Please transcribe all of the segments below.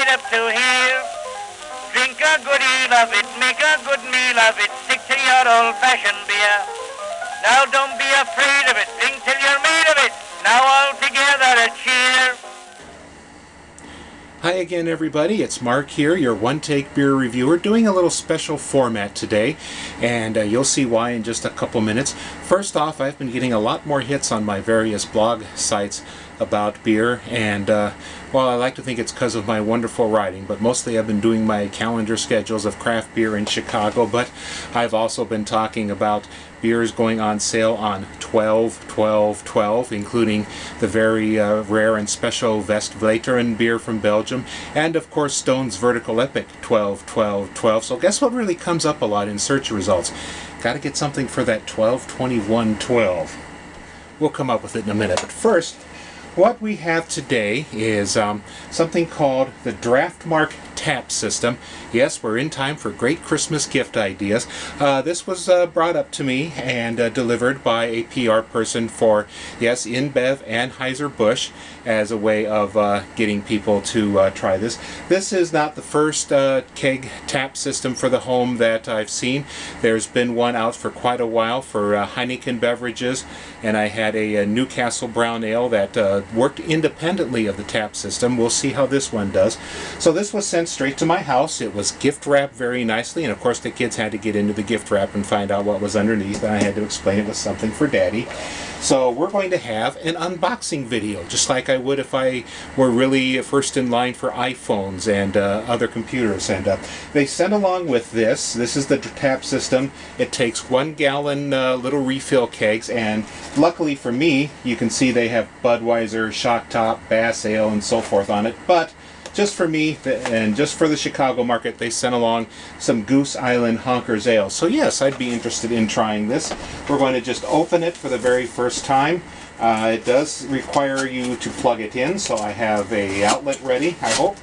right up to here. Drink a good deal of it, make a good meal of it, stick to your old-fashioned beer. Now don't be afraid of it, drink till you're made of it. Now all together a cheer. Hi again everybody, it's Mark here, your one-take beer reviewer, doing a little special format today, and you'll see why in just a couple minutes. First off, I've been getting a lot more hits on my various blog sites about beer, and well, I like to think it's because of my wonderful writing, but mostly I've been doing my calendar schedules of craft beer in Chicago, but I've also been talking about beers going on sale on 12-12-12, including the very rare and special Westvleteren beer from Belgium, and of course Stone's Vertical Epic 12-12-12. So guess what really comes up a lot in search results? Gotta get something for that 12-21-12. We'll come up with it in a minute, but first, what we have today is something called the Draftmark tap system. Yes, we're in time for great Christmas gift ideas. This was brought up to me and delivered by a PR person for, yes, InBev and Anheuser-Busch as a way of getting people to try this. This is not the first keg tap system for the home that I've seen. There's been one out for quite a while for Heineken beverages, and I had a Newcastle Brown Ale that worked independently of the tap system. We'll see how this one does. So this was sent straight to my house. It was gift wrapped very nicely, and of course the kids had to get into the gift wrap and find out what was underneath, and I had to explain it was something for Daddy. So we're going to have an unboxing video, just like I would if I were really first in line for iPhones and other computers. And they sent along with this. This is the tap system. It takes 1 gallon little refill kegs, and luckily for me, you can see they have Budweiser, Shock Top, Bass Ale, and so forth on it. But just for me, and just for the Chicago market, they sent along some Goose Island Honker's Ale. So yes, I'd be interested in trying this. We're going to just open it for the very first time. It does require you to plug it in, so I have a outlet ready, I hope.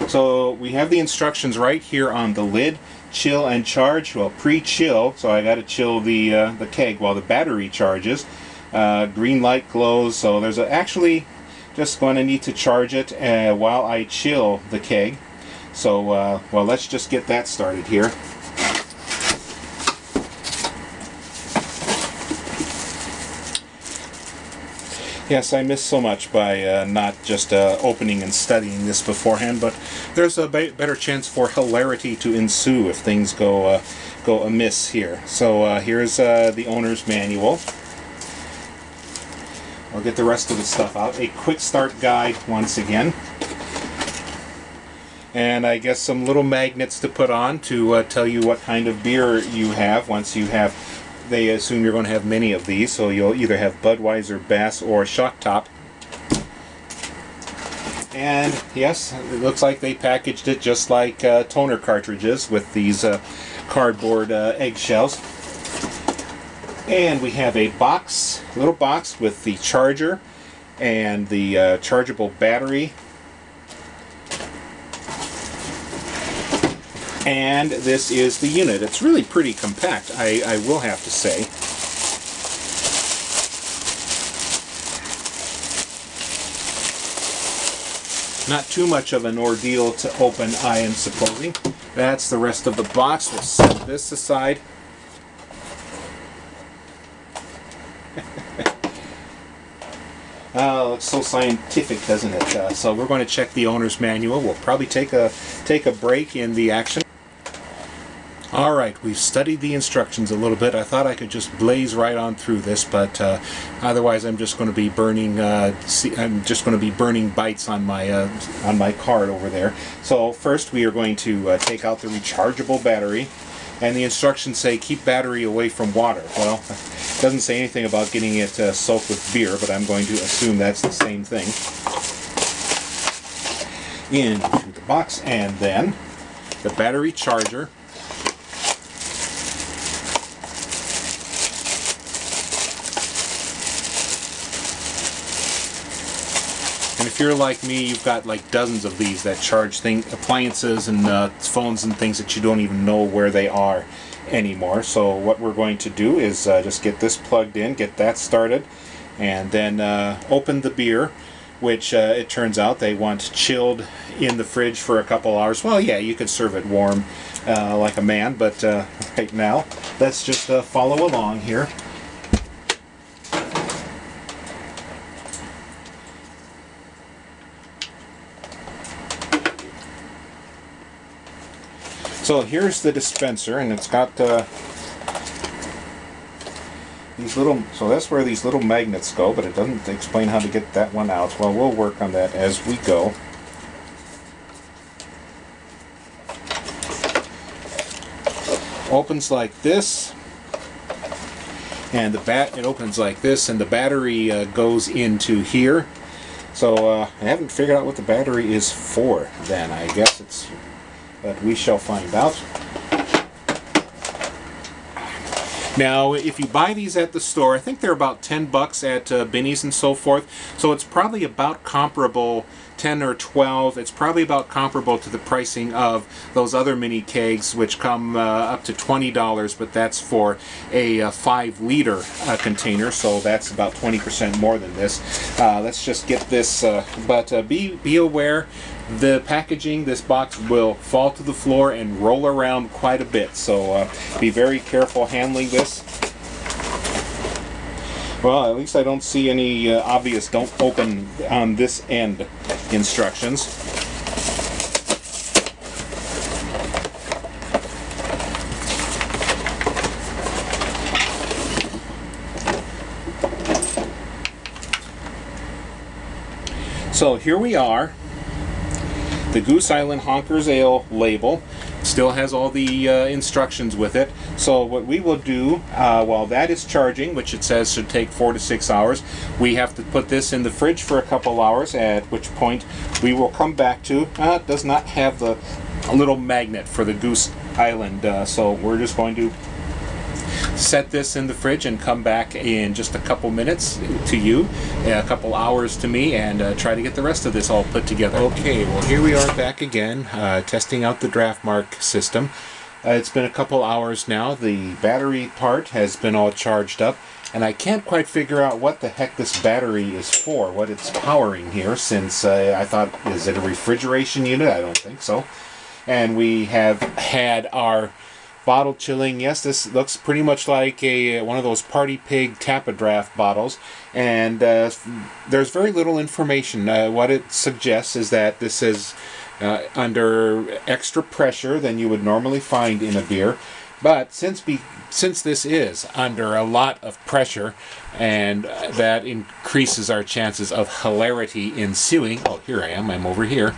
So we have the instructions right here on the lid. Chill and charge. Well, pre-chill, so I got to chill the keg while the battery charges. Green light glows, so there's actually just going to need to charge it while I chill the keg. So, well, let's just get that started here. Yes, I missed so much by not just opening and studying this beforehand, but there's a better chance for hilarity to ensue if things go amiss here. So here's the owner's manual. I'll get the rest of the stuff out. A quick start guide once again. And I guess some little magnets to put on to tell you what kind of beer you have once you have. They assume you're going to have many of these, so you'll either have Budweiser, Bass, or Shock Top. And yes, it looks like they packaged it just like toner cartridges with these cardboard eggshells. And we have a box, little box with the charger and the chargeable battery. And this is the unit. It's really pretty compact, I will have to say. Not too much of an ordeal to open, I am supposing. That's the rest of the box. We'll set this aside. Looks so scientific, doesn't it? So we're going to check the owner's manual. We'll probably take a break in the action. Alright, we've studied the instructions a little bit. I thought I could just blaze right on through this, but otherwise I'm just going to be burning bytes on my card over there. So first we are going to take out the rechargeable battery, and the instructions say keep battery away from water. Well, it doesn't say anything about getting it soaked with beer, but I'm going to assume that's the same thing. Into the box, and then the battery charger. And if you're like me, you've got like dozens of these that charge appliances and phones and things that you don't even know where they are anymore. So what we're going to do is just get this plugged in, get that started, and then open the beer. which it turns out they want chilled in the fridge for a couple hours. Well, yeah, you could serve it warm like a man, but right now, let's just follow along here. So here's the dispenser, and it's got these little, so that's where these little magnets go, but it doesn't explain how to get that one out. Well, we'll work on that as we go. Opens like this, and it opens like this, and the battery goes into here. So I haven't figured out what the battery is for then. I guess it's, but we shall find out. Now, if you buy these at the store, I think they're about 10 bucks at Binny's and so forth. So it's probably about comparable, 10 or 12. It's probably about comparable to the pricing of those other mini kegs, which come up to $20, but that's for a 5-liter container. So that's about 20% more than this. Let's just get this, but be aware. The packaging, this box will fall to the floor and roll around quite a bit, so be very careful handling this. Well, at least I don't see any obvious don't open on this end instructions. So here we are. The Goose Island Honker's Ale label still has all the instructions with it. So what we will do while that is charging, which it says should take 4 to 6 hours, we have to put this in the fridge for a couple hours, at which point we will come back to, it does not have the little magnet for the Goose Island, so we're just going to set this in the fridge and come back in just a couple minutes to you, a couple hours to me, and try to get the rest of this all put together. Okay, well here we are back again, testing out the Draftmark system. It's been a couple hours now. The battery part has been all charged up, and I can't quite figure out what the heck this battery is for, what it's powering here, since I thought, is it a refrigeration unit? I don't think so. And we have had our bottle chilling. Yes, this looks pretty much like one of those Party Pig Tap-A-Draft bottles, and there's very little information. What it suggests is that this is under extra pressure than you would normally find in a beer, but since this is under a lot of pressure, and that increases our chances of hilarity ensuing. Oh, here I am. I'm over here.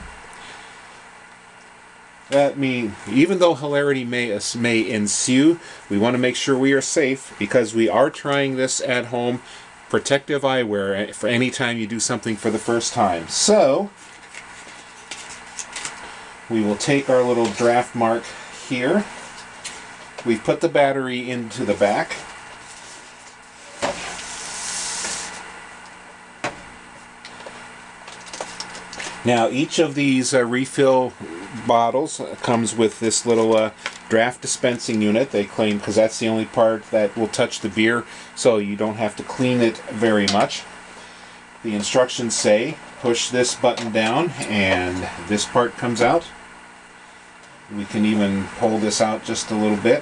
That means, even though hilarity may ensue, we want to make sure we are safe, because we are trying this at home. Protective eyewear for any time you do something for the first time. So, we will take our little Draftmark here. We've put the battery into the back. Now, each of these refill bottles comes with this little draft dispensing unit, they claim, because that's the only part that will touch the beer, so you don't have to clean it very much. The instructions say push this button down and this part comes out. We can even pull this out just a little bit.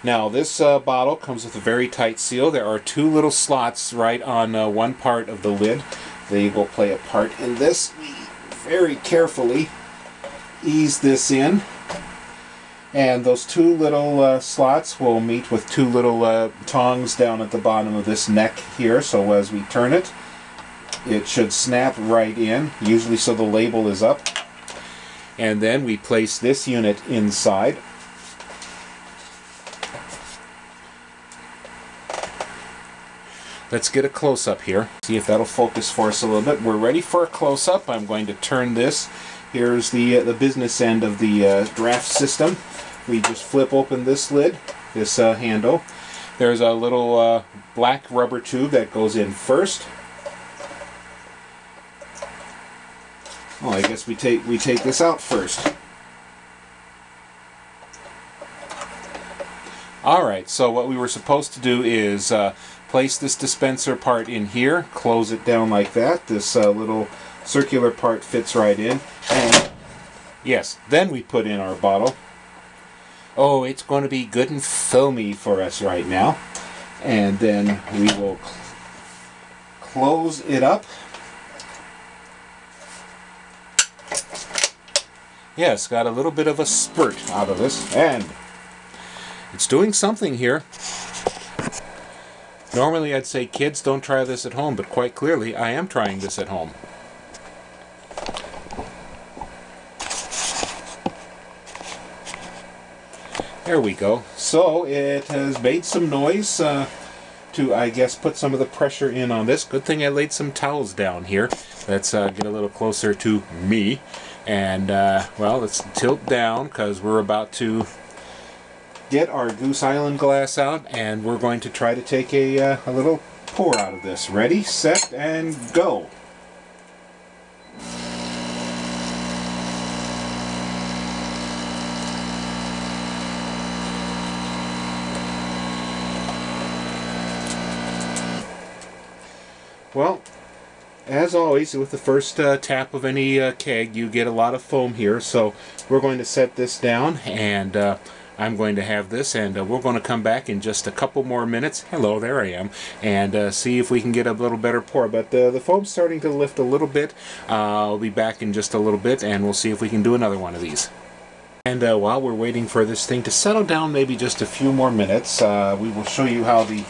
Now this bottle comes with a very tight seal. There are 2 little slots right on one part of the lid. They will play a part in this. We very carefully ease this in, and those 2 little slots will meet with 2 little tongs down at the bottom of this neck here, so as we turn it, it should snap right in, usually so the label is up. And then we place this unit inside. Let's get a close-up here. See if that'll focus for us a little bit. We're ready for a close-up. I'm going to turn this. Here's the business end of the draft system. We just flip open this lid, this handle. There's a little black rubber tube that goes in first. Oh, I guess we take this out first. Alright, so what we were supposed to do is place this dispenser part in here, close it down like that. This little circular part fits right in. And yes, then we put in our bottle. Oh, it's going to be good and foamy for us right now. And then we will close it up. Yes, got a little bit of a spurt out of this, and it's doing something here. Normally I'd say kids don't try this at home, but quite clearly I am trying this at home. There we go. So it has made some noise to, I guess, put some of the pressure in on this. Good thing I laid some towels down here. Let's get a little closer to me. And, well, let's tilt down because we're about to get our Goose Island glass out, and we're going to try to take a little pour out of this. Ready, set, and go. Well, as always, with the first tap of any keg, you get a lot of foam here, so we're going to set this down, and I'm going to have this, and we're going to come back in just a couple more minutes. Hello, there I am. And see if we can get a little better pour. But the foam's starting to lift a little bit. I'll be back in just a little bit, and we'll see if we can do another one of these. And while we're waiting for this thing to settle down maybe just a few more minutes, we will show you how the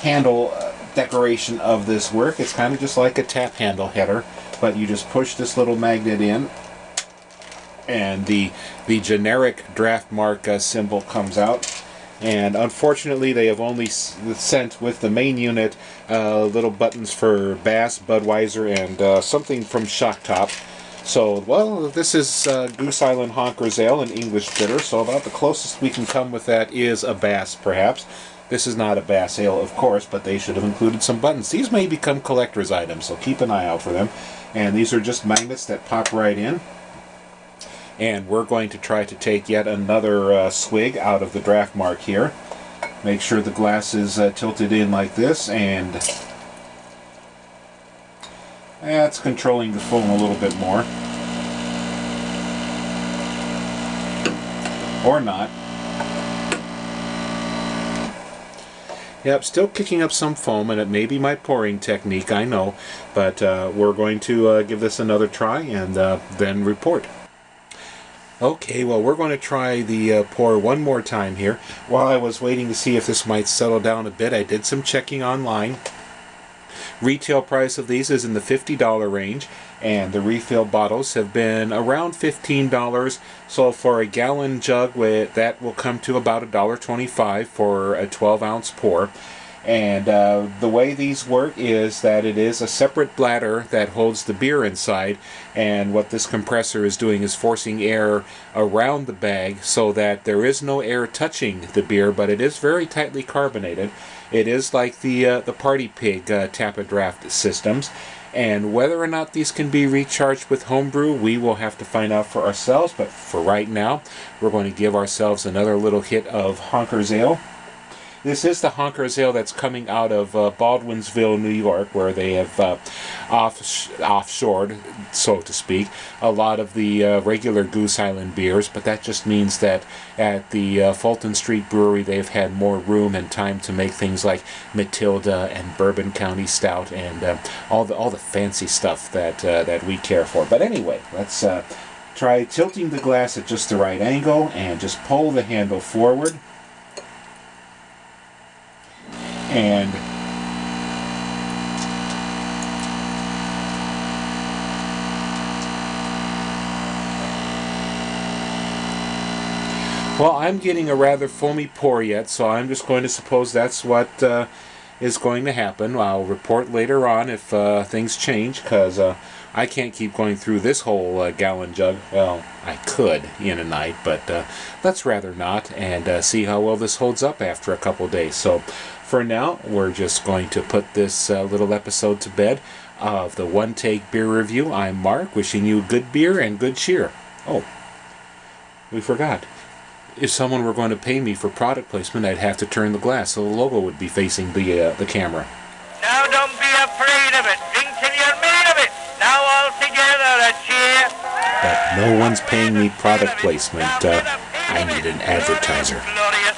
handle decoration of this work. It's kind of just like a tap handle header, but you just push this little magnet in, and the generic Draftmark symbol comes out. And unfortunately they have only sent with the main unit little buttons for Bass, Budweiser, and something from Shock Top. So, well, this is Goose Island Honker's Ale, an English bitter, so about the closest we can come with that is a Bass, perhaps. This is not a Bass Ale, of course, but they should have included some buttons. These may become collector's items, so keep an eye out for them. And these are just magnets that pop right in. And we're going to try to take yet another swig out of the Draftmark here. Make sure the glass is tilted in like this, and that's controlling the foam a little bit more. Or not. Yep, still kicking up some foam, and it may be my pouring technique, I know, but we're going to give this another try and then report. Okay, well, we're going to try the pour one more time here. While I was waiting to see if this might settle down a bit, I did some checking online. Retail price of these is in the $50 range, and the refill bottles have been around $15. So for a gallon jug, that will come to about $1.25 for a 12-ounce pour. And the way these work is that it is a separate bladder that holds the beer inside, and what this compressor is doing is forcing air around the bag so that there is no air touching the beer, but it is very tightly carbonated. It is like the Party Pig tap-a-draft systems, and whether or not these can be recharged with homebrew, we will have to find out for ourselves. But for right now, we're going to give ourselves another little hit of Honker's Ale. This is the Honker's Ale that's coming out of Baldwinsville, New York, where they have offshored, so to speak, a lot of the regular Goose Island beers, but that just means that at the Fulton Street Brewery they've had more room and time to make things like Matilda and Bourbon County Stout and all the fancy stuff that we care for. But anyway, let's try tilting the glass at just the right angle and just pull the handle forward. And well, I'm getting a rather foamy pour yet, so I'm just going to suppose that's what is going to happen. I'll report later on if things change, because I can't keep going through this whole gallon jug. Well, I could in a night, but let's rather not, and see how well this holds up after a couple days. So for now, we're just going to put this little episode to bed of the One Take Beer Review. I'm Mark, wishing you good beer and good cheer. Oh, we forgot. if someone were going to pay me for product placement, I'd have to turn the glass so the logo would be facing the camera. Now don't be afraid of it. Drink till you're made of it. Now all together a cheer. But no one's paying me product placement. I need an advertiser. Glorious.